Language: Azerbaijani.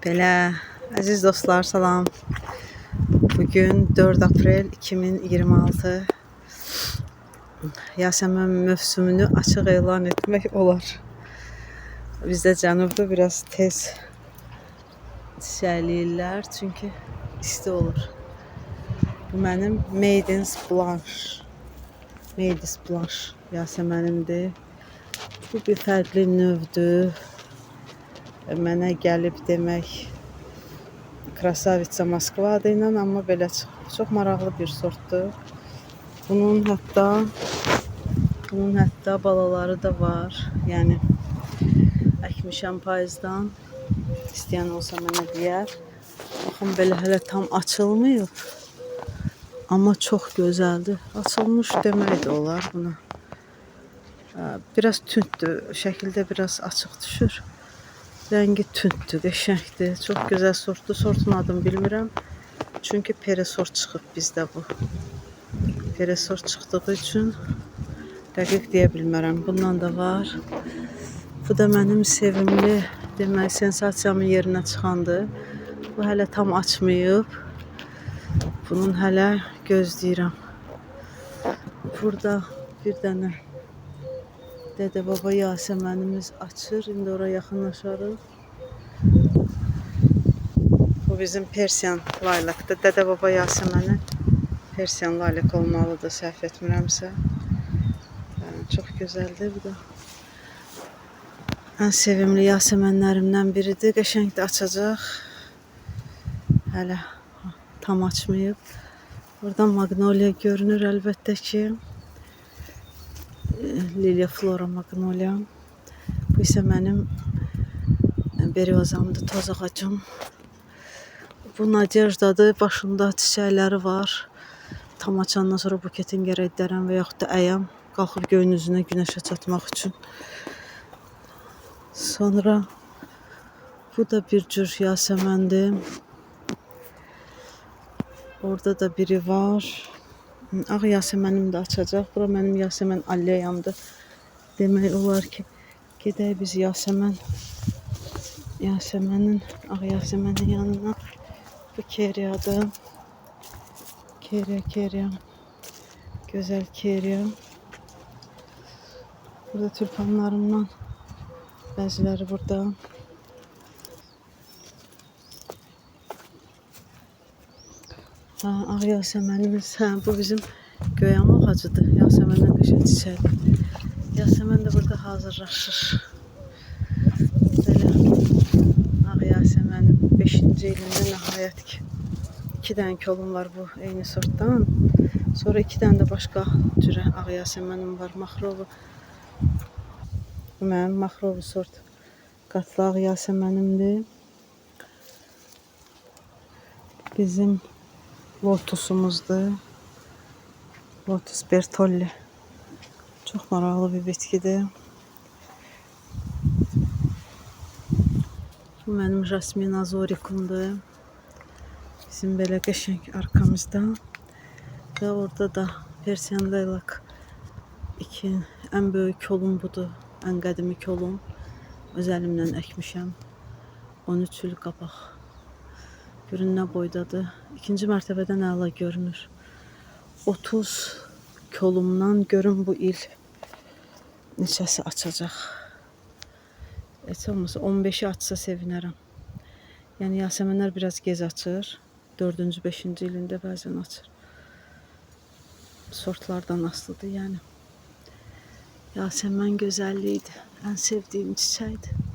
Belə, əziz dostlar, salam. Bugün 4 aprel 2026. Yasəmən mövsümünü açıq elan etmək olar. Bizdə cənubda biraz tez çiçəkləyirlər, çünki isti olur. Bu mənim Maidens Blanche. Maidens Blanche yasəmənimdir. Bu bir fərqli növdür. Mənə gəlib demək Krasavitsa Moskva adı ilə, amma belə çıxıb. Çox maraqlı bir sortdur. Bunun hətta balaları da var. Yəni əkmişəm payızdan. İstəyən olsa mənə deyər. Baxın, belə hələ tam açılmayıb. Amma çox gözəldir. Açılmış demək də olar buna. Biraz tündür. Şəkildə biraz açıq düşür. Rəngi tündür, qəşəngdir. Çox gözəl sortdur. Sortun adını bilmirəm. Çünki peresort çıxıb bizdə bu. Peresort çıxdığı üçün dəqiq deyə bilmərəm. Bundan da var. Bu da mənim sevimli, demək, sensasiyamın yerinə çıxandır. Bu hələ tam açmayıb. Bunun hələ gözləyirəm. Burada bir dənə Dədə Baba yasəmənimiz açır. İndi oraya yaxınlaşarıq. Bu bizim Persiyan laylakdır. Dədə Baba yasəməni Persiyan laylik olmalıdır, səhv etmirəmsə. Çox gözəldir bu da. Ən sevimli yasəmənlərimdən biridir. Qəşəngdə açacaq. Hələ tam açmayıb. Buradan Magnolia görünür əlbəttə ki. Lilia Flora Magnolia. Bu isə mənim beryozamdır, toz ağacım. Bu Nadejdadır, başında çiçəkləri var. Tam açandan sonra buketin gərək dərəm və yaxud da əyəm. Qalxıb göyün üzünə, günəşə çatmaq üçün. Sonra bu da bir cür yasəməndir. Orada da biri var. Ağ yasəmənim də açacaq. Bura mənim yasəmən alleyamdır. Demək olar ki, gedək biz yasəmənin, ağ yasəmənin yanına. Bu keriyadır. Keriya. Gözəl keriya. Burada tülpanlarımdan bəziləri burada. Ağ yasəmənimiz, bu bizim göyəm ağacıdır. Yasəməndən qəşəng çiçəkdir. Yasəmən də burada hazırlaşır. Belə ağ yasəmənin 5-ci ilində nəhayət ki 2 dənə kolum var bu eyni sortdan. Sonra 2 dənə də başqa cürə ağ yasəmənim var. Maxrovu. Bu mənim maxrovu sort qatlı ağ yasəmənimdir. Bizim lotusumuzdur. Lotus Bertolli. Çox maraqlı bir bitkidir. Bu mənim Jasmin Azorikumdur. Bizim belə qəşəng arkamızda. Və orada da Persiyan laylak. Ən böyük kolum budur. Ən qədimi kolum. Öz əlimlə əkmişəm. 13 il qabaq. Görün nə boydadır. 2-ci mərtəbədən əla görünür. 30 kolumdan görün bu il neçəsi açacaq. Heç olmasa 15'i açsa sevinərəm. Yəni yasəmənlər biraz gez açır. 4-cü, 5-ci ilində bəzən açır. Sortlardan asılıdır yəni. Yasəmən gözəlliyidir. Ən sevdiyim çiçəkdir.